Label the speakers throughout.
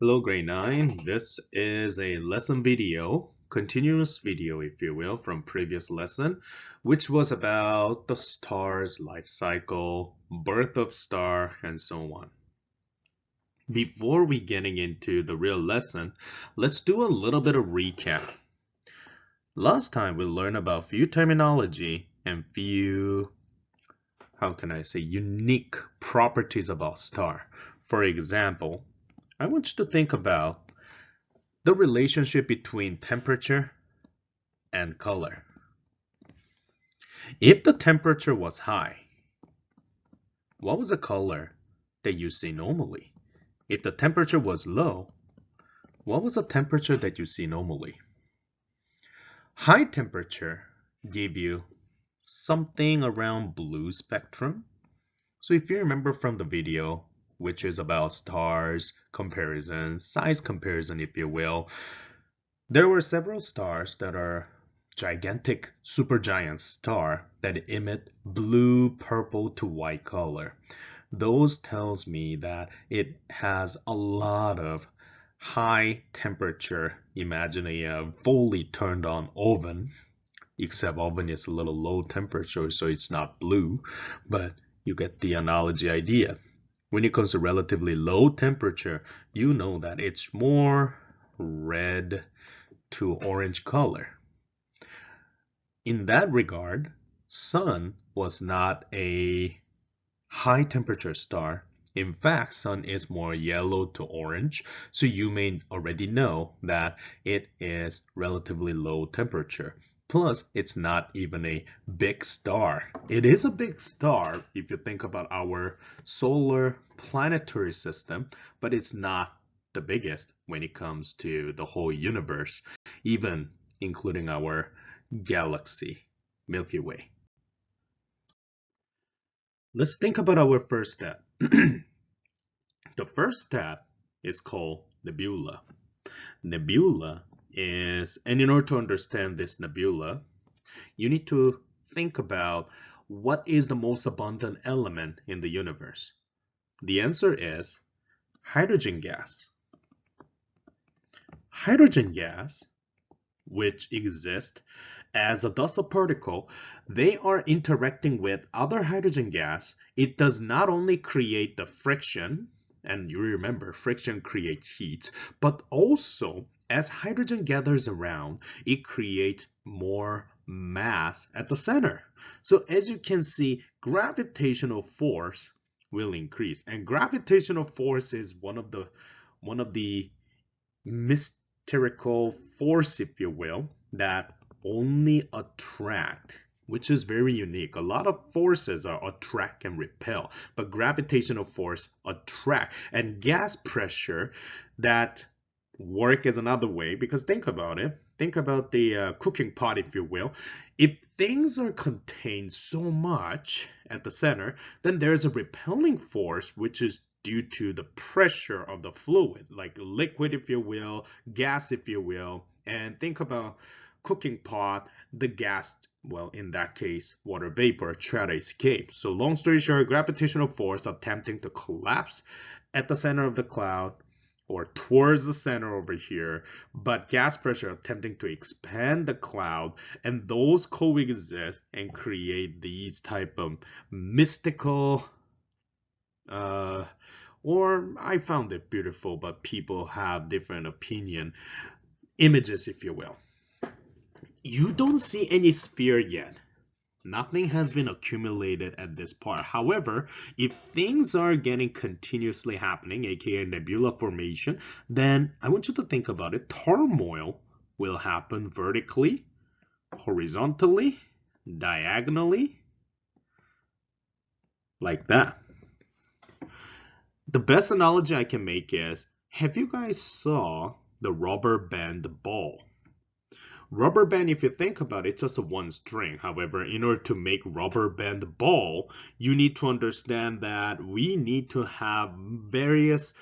Speaker 1: Hello, grade 9. This is a lesson video, continuous video, if you will, from previous lesson, which was about the star's life cycle, birth of star, and so on. Before we getting into the real lesson, let's do a little bit of recap. Last time we learned about few terminology and few, how can I say, unique properties about star. For example, I want you to think about the relationship between temperature and color. If the temperature was high, what was the color that you see normally? If the temperature was low, what was the temperature that you see normally? High temperature give you something around blue spectrum. So if you remember from the video, which is about stars comparison, size comparison, if you will, there were several stars that are gigantic supergiant star that emit blue, purple to white color. Those tells me that it has a lot of high temperature. Imagine a fully turned on oven, except oven is a little low temperature, so it's not blue, but you get the analogy idea. When it comes to relatively low temperature, you know that it's more red to orange color. In that regard, Sun was not a high temperature star. In fact, Sun is more yellow to orange, so you may already know that it is relatively low temperature. Plus, it's not even a big star. It is a big star if you think about our solar planetary system, but it's not the biggest when it comes to the whole universe, even including our galaxy, Milky Way. Let's think about our first step. The first step is called nebula. Nebula is, and in order to understand this nebula, you need to think about what is the most abundant element in the universe. The answer is hydrogen gas. Hydrogen gas, which exists as a dust particle, they are interacting with other hydrogen gas. It does not only create the friction, and you remember friction creates heat, but also as hydrogen gathers around, it creates more mass at the center. So as you can see, gravitational force will increase, and gravitational force is one of the mystical force, if you will, that only attract, which is very unique. A lot of forces are attract and repel, but gravitational force attract, and gas pressure that work is another way, because think about it. Think about the cooking pot, if you will. If things are contained so much at the center, then there's a repelling force, which is due to the pressure of the fluid, like liquid, if you will, gas, if you will. And think about cooking pot, the gas, well, in that case, water vapor, try to escape. So long story short, gravitational force attempting to collapse at the center of the cloud or towards the center over here, but gas pressure attempting to expand the cloud, and those coexist and create these type of mystical, or I found it beautiful, but people have different opinion, images, if you will. You don't see any sphere yet. Nothing has been accumulated at this part. However, if things are getting continuously happening, aka nebula formation, then I want you to think about it. Turmoil will happen vertically, horizontally, diagonally, like that. The best analogy I can make is, have you guys saw the rubber band ball? Rubber band, if you think about it, it's just a one string. However, in order to make rubber band ball, you need to understand that we need to have various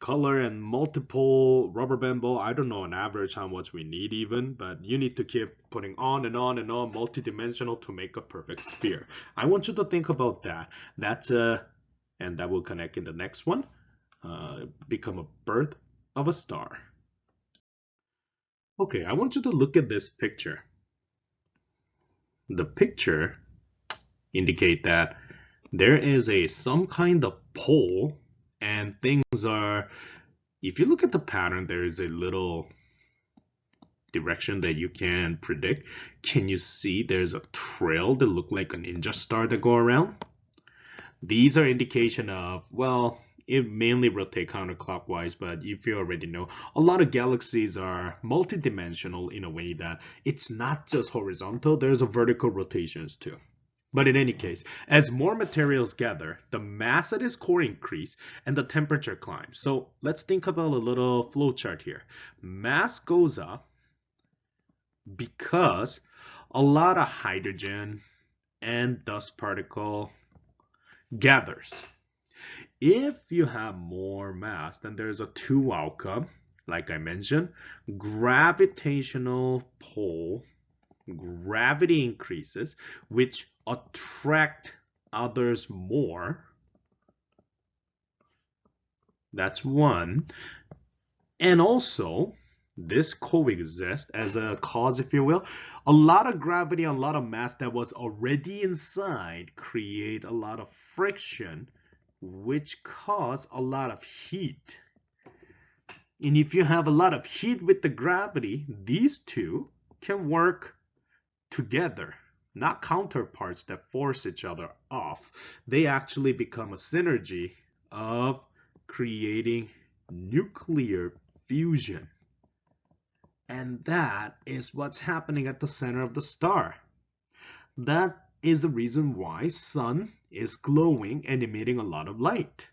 Speaker 1: color and multiple rubber band ball. I don't know on average how much we need even, but you need to keep putting on and on and on, multi-dimensional to make a perfect sphere. I want you to think about that. And that will connect in the next one. Become a birth of a star. Okay, I want you to look at this picture. The picture indicate that there is some kind of pole, and things are, if you look at the pattern, there is a little direction that you can predict. Can you see there's a trail that look like a ninja star that go around? These are indication of, well, it mainly rotate counterclockwise, but if you already know, a lot of galaxies are multidimensional in a way that it's not just horizontal, there's a vertical rotations too. But in any case, as more materials gather, the mass at its core increase and the temperature climbs. So let's think about a little flow chart here. Mass goes up because a lot of hydrogen and dust particle gathers. If you have more mass, then there's a two outcome. Like I mentioned, gravitational pull, gravity increases, which attract others more. That's one. And also, this coexists as a cause, if you will. A lot of gravity, a lot of mass that was already inside create a lot of friction, which cause a lot of heat. And if you have a lot of heat with the gravity, these two can work together, not counterparts that force each other off. They actually become a synergy of creating nuclear fusion. And that is what's happening at the center of the star. That is the reason why sun is glowing and emitting a lot of light.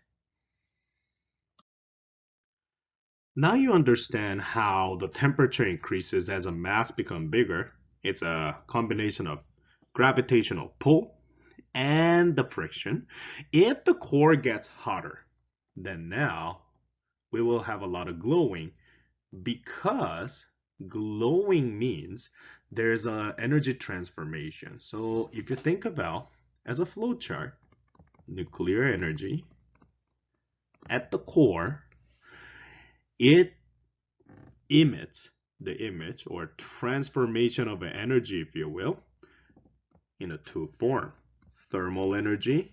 Speaker 1: Now you understand how the temperature increases as a mass becomes bigger. It's a combination of gravitational pull and the friction. If the core gets hotter, then now we will have a lot of glowing, because glowing means there's an energy transformation. So if you think about as a flow chart, nuclear energy at the core, it emits the image or transformation of an energy, if you will, in a two form: thermal energy,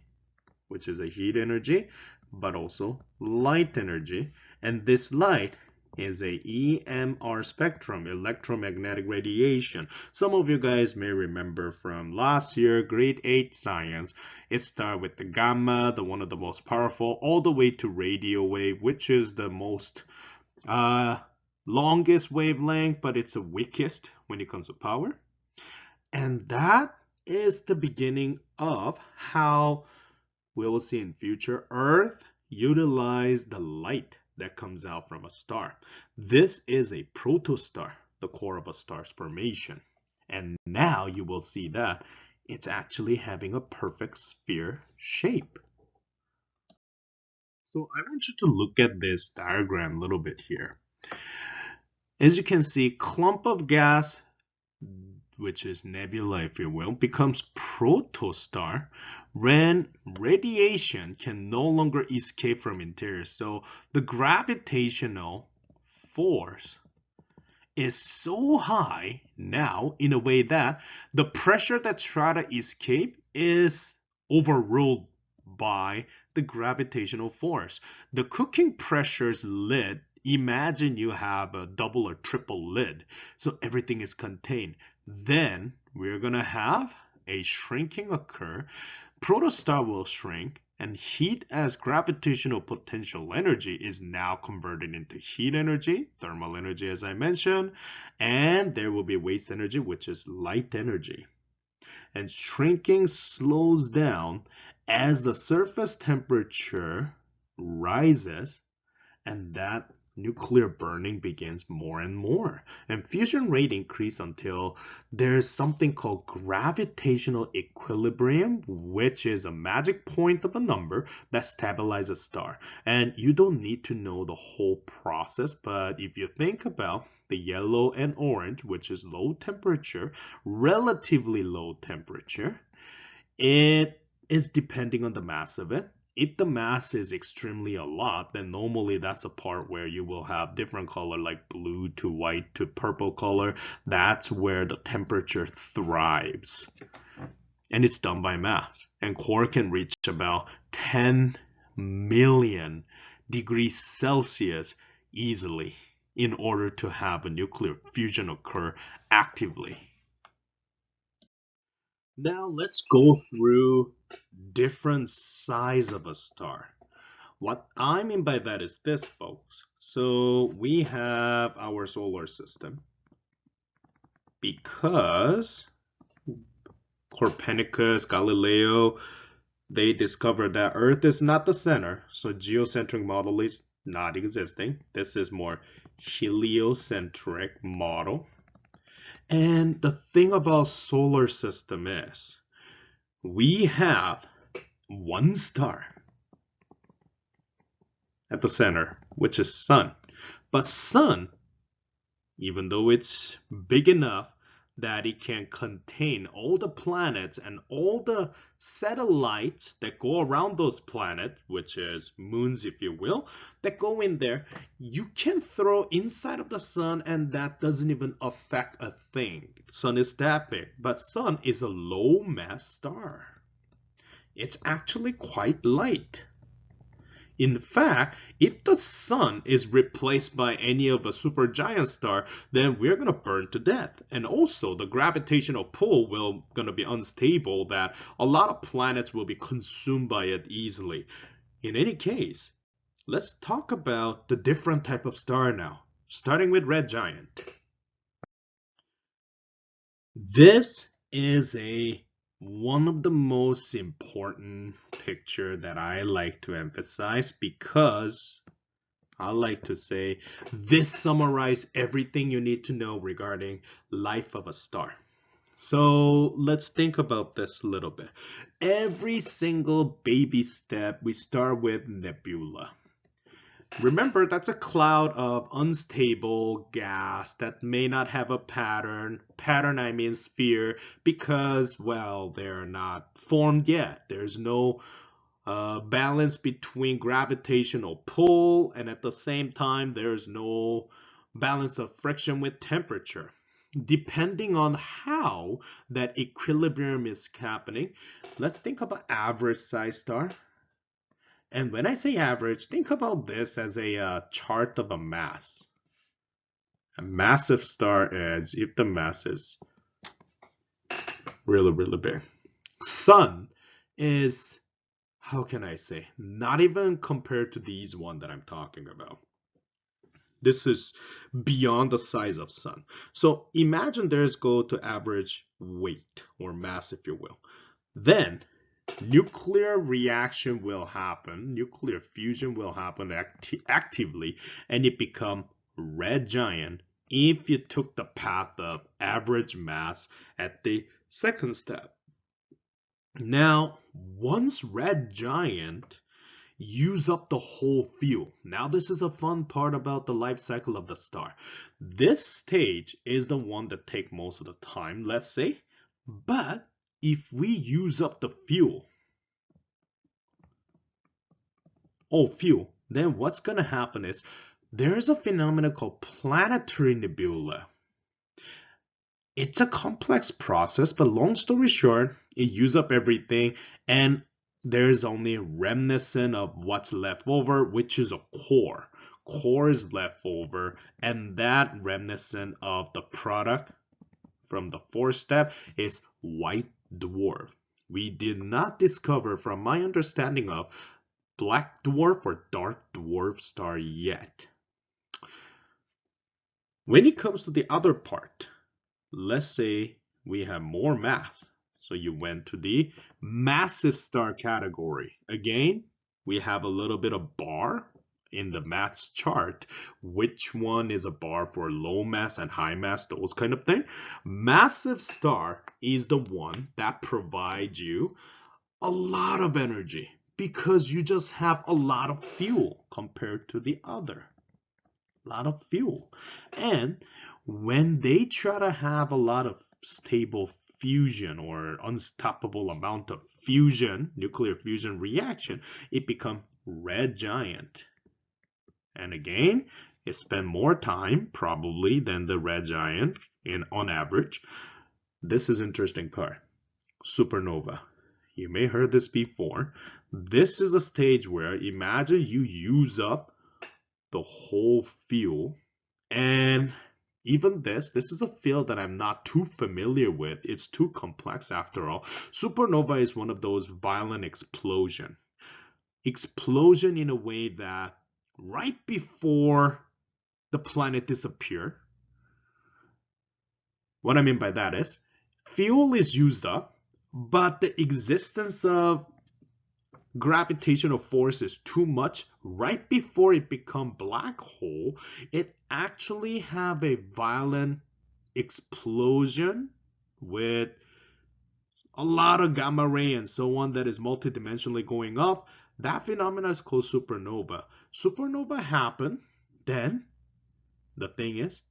Speaker 1: which is a heat energy, but also light energy. And this light is a EMR spectrum, electromagnetic radiation. Some of you guys may remember from last year, grade 8 science. It started with the gamma, the one of the most powerful, all the way to radio wave, which is the most longest wavelength, but it's the weakest when it comes to power. And that is the beginning of how we will see in future Earth utilize the light that comes out from a star. This is a protostar, the core of a star's formation. And now you will see that it's actually having a perfect sphere shape. So I want you to look at this diagram a little bit here. As you can see, clump of gas, which is nebula, if you will, becomes protostar when radiation can no longer escape from interior. So the gravitational force is so high now in a way that the pressure that try to escape is overruled by the gravitational force. The cooking pressure's lid, imagine you have a double or triple lid, so everything is contained. Then we're gonna have a shrinking occur. Protostar will shrink, and heat as gravitational potential energy is now converted into heat energy, thermal energy as I mentioned, and there will be waste energy, which is light energy. And shrinking slows down as the surface temperature rises, and that nuclear burning begins more and more. And fusion rate increase until there's something called gravitational equilibrium, which is a magic point of a number that stabilizes a star. And you don't need to know the whole process, but if you think about the yellow and orange, which is low temperature, relatively low temperature, it is depending on the mass of it. if the mass is extremely a lot, then normally that's a part where you will have different color like blue to white to purple color. That's where the temperature thrives. And it's done by mass. And core can reach about 10 million degrees Celsius easily in order to have a nuclear fusion occur actively. Now let's go through different size of a star. What I mean by that is this, folks. So we have our solar system because Copernicus, Galileo, they discovered that Earth is not the center. So geocentric model is not existing. This is more heliocentric model. And the thing about solar system is we have one star at the center, which is Sun. But Sun, even though it's big enough that it can contain all the planets and all the satellites that go around those planets, which is moons, if you will, that go in there, you can throw inside of the Sun and that doesn't even affect a thing. Sun is that big, but Sun is a low mass star. It's actually quite light. In fact, if the Sun is replaced by any of a supergiant star, then we're going to burn to death. And also, the gravitational pull will going to be unstable that a lot of planets will be consumed by it easily. In any case, let's talk about the different type of star now, starting with red giant. This is one of the most important picture that I like to emphasize because I like to say this summarizes everything you need to know regarding life of a star. So let's think about this a little bit. Every single baby step, we start with nebula. Remember, that's a cloud of unstable gas that may not have a pattern. Pattern, I mean sphere, because, well, they're not formed yet. There's no balance between gravitational pull, and at the same time, there's no balance of friction with temperature. Depending on how that equilibrium is happening, let's think about average size star. And when I say average, think about this as a chart of a mass. A massive star is if the mass is really, really big. Sun is, how can I say, not even compared to these one that I'm talking about. This is beyond the size of Sun. So imagine there's go to average weight or mass, if you will. Then nuclear reaction will happen, nuclear fusion will happen actively, and it become red giant if you took the path of average mass at the second step. Now, once red giant use up the whole fuel. Now this is a fun part about the life cycle of the star. This stage is the one that takes most of the time, let's say, but if we use up the fuel, then what's going to happen is there's a phenomenon called planetary nebula. It's a complex process, but long story short, it uses up everything and there's only a reminiscent of what's left over, which is a core. Core is left over, and that reminiscent of the product from the fourth step is white dwarf. We did not discover, from my understanding of, black dwarf or dark dwarf star yet. When it comes to the other part, let's say we have more mass. So you went to the massive star category. Again, we have a little bit of bar in the mass chart. Which one is a bar for low mass and high mass, those kind of thing. Massive star is the one that provides you a lot of energy because you just have a lot of fuel compared to the other. A lot of fuel. And when they try to have a lot of stable fusion or unstoppable amount of fusion, nuclear fusion reaction, it becomes red giant. And again, it spend more time probably than the red giant on average. This is interesting part. Supernova. You may heard this before. This is a stage where imagine you use up the whole fuel, and even this is a field that I'm not too familiar with. It's too complex after all. Supernova is one of those violent explosion in a way that right before the planet disappear. What I mean by that is fuel is used up, but the existence of gravitational force is too much. Right before it become black hole, it actually have a violent explosion with a lot of gamma ray and so on that is multidimensionally going up. That phenomena is called supernova. Supernova happen, then the thing is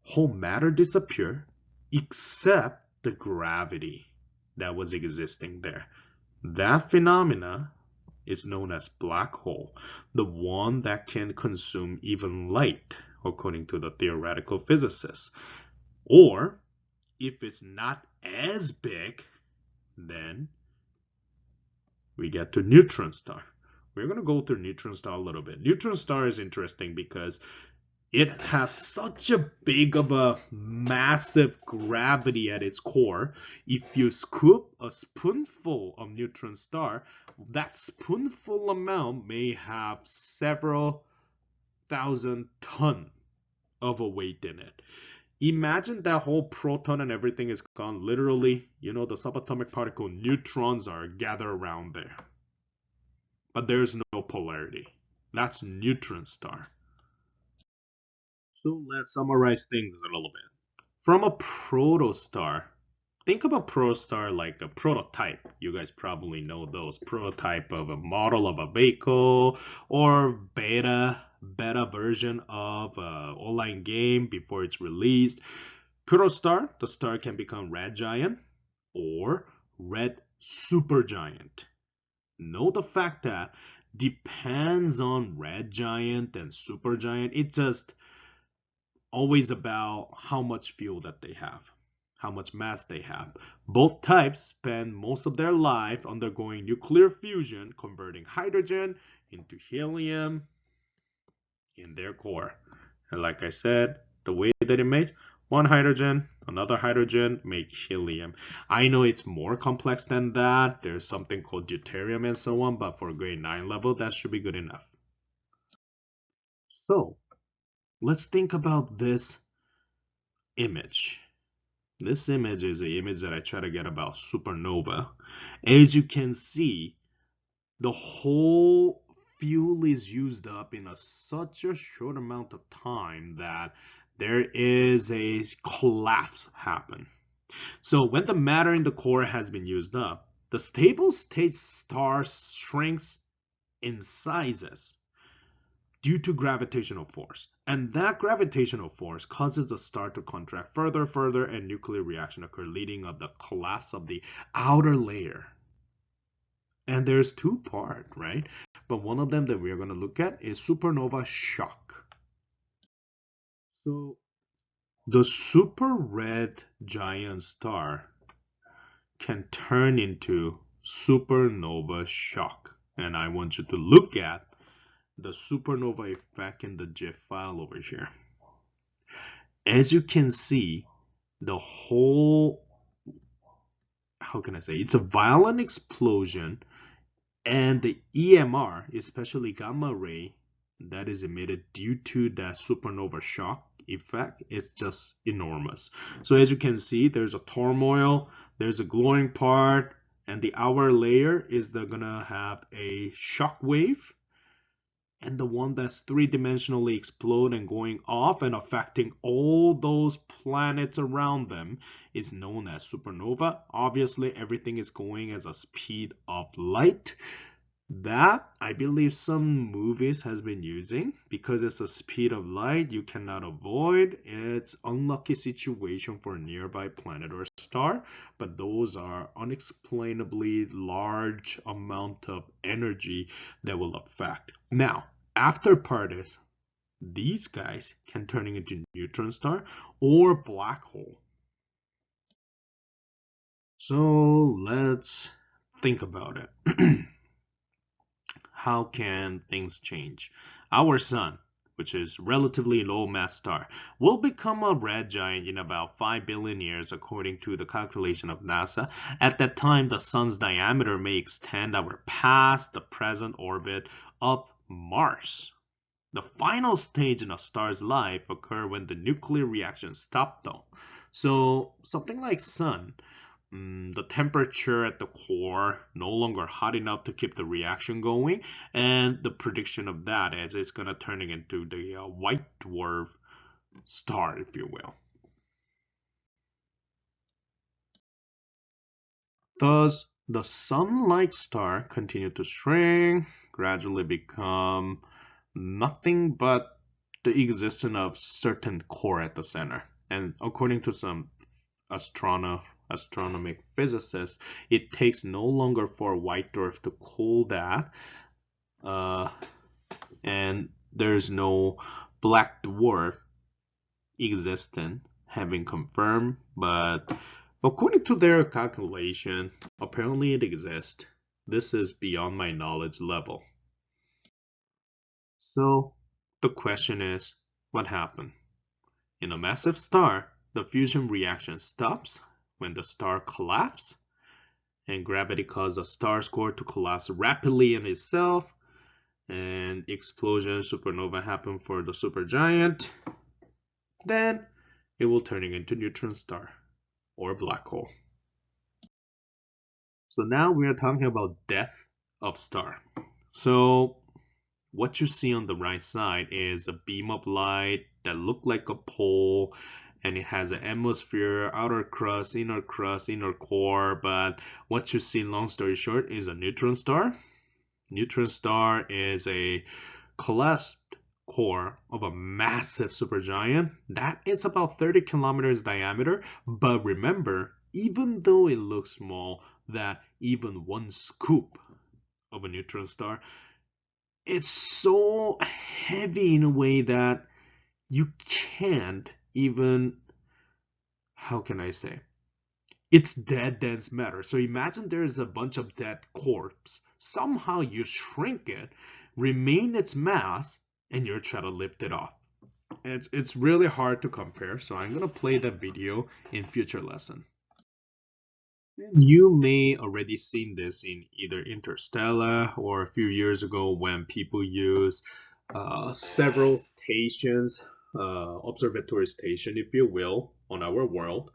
Speaker 1: whole matter disappear except the gravity that was existing there. That phenomena is known as black hole, the one that can consume even light, according to the theoretical physicists. Or if it's not as big, then we get to neutron star. We're going to go through neutron star a little bit. Neutron star is interesting because it has such a big of a massive gravity at its core. If you scoop a spoonful of neutron star, that spoonful amount may have several thousand tons of a weight in it. Imagine that whole proton and everything is gone. Literally, the subatomic particle neutrons are gathered around there. But there's no polarity. That's neutron star. So let's summarize things a little bit. From a protostar, think of a protostar like a prototype. You guys probably know those. Prototype of a model of a vehicle or beta version of an online game before it's released. Protostar, the star can become red giant or red supergiant. Note the fact that depends on red giant and supergiant. It just always about how much fuel that they have, how much mass they have. Both types spend most of their life undergoing nuclear fusion, converting hydrogen into helium in their core. And like I said, the way that it makes one hydrogen, another hydrogen make helium. I know it's more complex than that. There's something called deuterium and so on, but for grade 9 level, that should be good enough. So let's think about this image. This image is an image that I try to get about supernova. As you can see, the whole fuel is used up in such a short amount of time that there is a collapse happen. So when the matter in the core has been used up, the stable state star shrinks in sizes due to gravitational force. And that gravitational force causes the star to contract further, and nuclear reaction occur, leading to the collapse of the outer layer. And there's two parts, right? But one of them that we're going to look at is supernova shock. So the super red giant star can turn into supernova shock. And I want you to look at the supernova effect in the GIF file over here. As you can see, the whole, how can I say, it's a violent explosion, and the EMR, especially gamma ray, that is emitted due to that supernova shock effect, it's just enormous. So as you can see, there's a turmoil, there's a glowing part, and the outer layer is gonna have a shock wave. And the one that's three-dimensionally explode and going off and affecting all those planets around them is known as supernova. Obviously, everything is going at a speed of light. That, I believe some movies has been using because it's a speed of light you cannot avoid. It's unlucky situation for a nearby planet or star, but those are unexplainably large amount of energy that will affect. Now, after part is these guys can turn into neutron star or black hole. So let's think about it. How can things change? Our sun, which is relatively low mass star, will become a red giant in about 5 billion years according to the calculation of NASA. At that time, the sun's diameter may extend our past the present orbit of Mars. The final stage in a star's life occur when the nuclear reaction stops though. So something like sun, the temperature at the core no longer hot enough to keep the reaction going, and the prediction of that is it's going to turning into the white dwarf star, if you will. Thus, the sun-like star continue to shrink, gradually become nothing but the existence of certain core at the center. And according to some astronomic physicists, it takes no longer for a white dwarf to cool that, and there's no black dwarf existent having confirmed, but according to their calculation, apparently it exists. This is beyond my knowledge level. So the question is, what happened? In a massive star, the fusion reaction stops when the star collapses, and gravity causes the star's core to collapse rapidly in itself, and explosion supernova happen for the supergiant. Then it will turning into neutron star or black hole. So now we are talking about death of star. So what you see on the right side is a beam of light that look like a pole, and it has an atmosphere, outer crust, inner core. But what you see, long story short, is a neutron star. Neutron star is a collapsed core of a massive supergiant that is about 30 kilometers diameter. But remember, even though it looks small, that even one scoop of a neutron star, it's so heavy in a way that you can't even, how can I say, it's dead dense matter. So imagine there's a bunch of dead corpse. Somehow you shrink it, remain its mass, and you're trying to lift it off. It's really hard to compare, so I'm gonna play that video in future lesson. You may already seen this in either Interstellar or a few years ago when people use several stations, observatory station, if you will, on our world,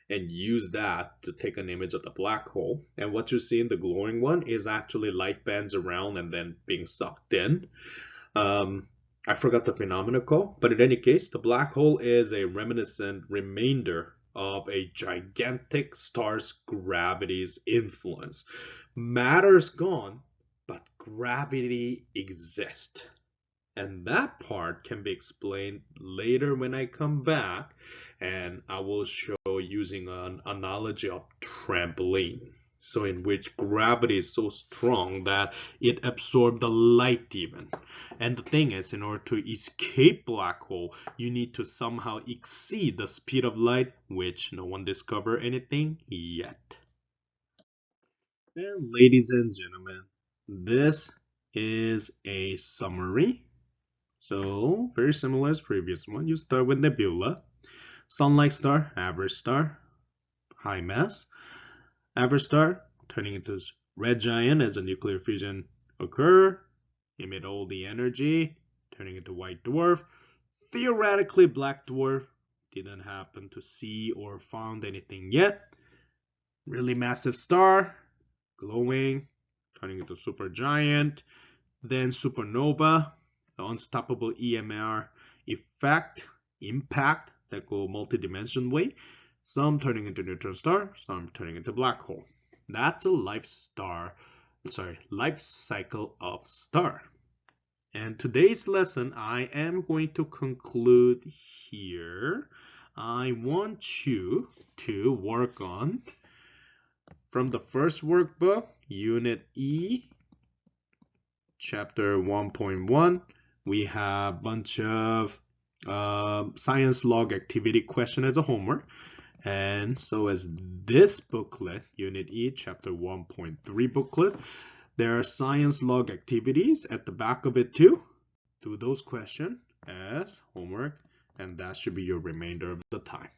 Speaker 1: and use that to take an image of the black hole. And what you see in the glowing one is actually light bands around and then being sucked in. I forgot the phenomenon called, but in any case, the black hole is a reminiscent remainder of a gigantic star's gravity's influence. Matter's gone, but gravity exists. And that part can be explained later when I come back, and I will show using an analogy of trampoline. So in which gravity is so strong that it absorbs the light even. And the thing is, in order to escape black hole, you need to somehow exceed the speed of light, which no one discovered anything yet. And ladies and gentlemen, this is a summary. So very similar as previous one. You start with nebula, sun-like star, average star, high mass. Average star turning into red giant as a nuclear fusion occur, emit all the energy, turning into white dwarf. Theoretically, black dwarf didn't happen to see or found anything yet. Really massive star, glowing, turning into supergiant. Then supernova, the unstoppable EMR effect, impact that go multi-dimension way. Some turning into neutron star, some turning into black hole. That's a life cycle of star. And today's lesson, I am going to conclude here. I want you to work on from the first workbook, Unit E, Chapter 1.1. We have a bunch of science log activity question as a homework. And so as this booklet, Unit E, Chapter 1.3 booklet, there are science log activities at the back of it too. Do those questions as homework, and that should be your remainder of the time.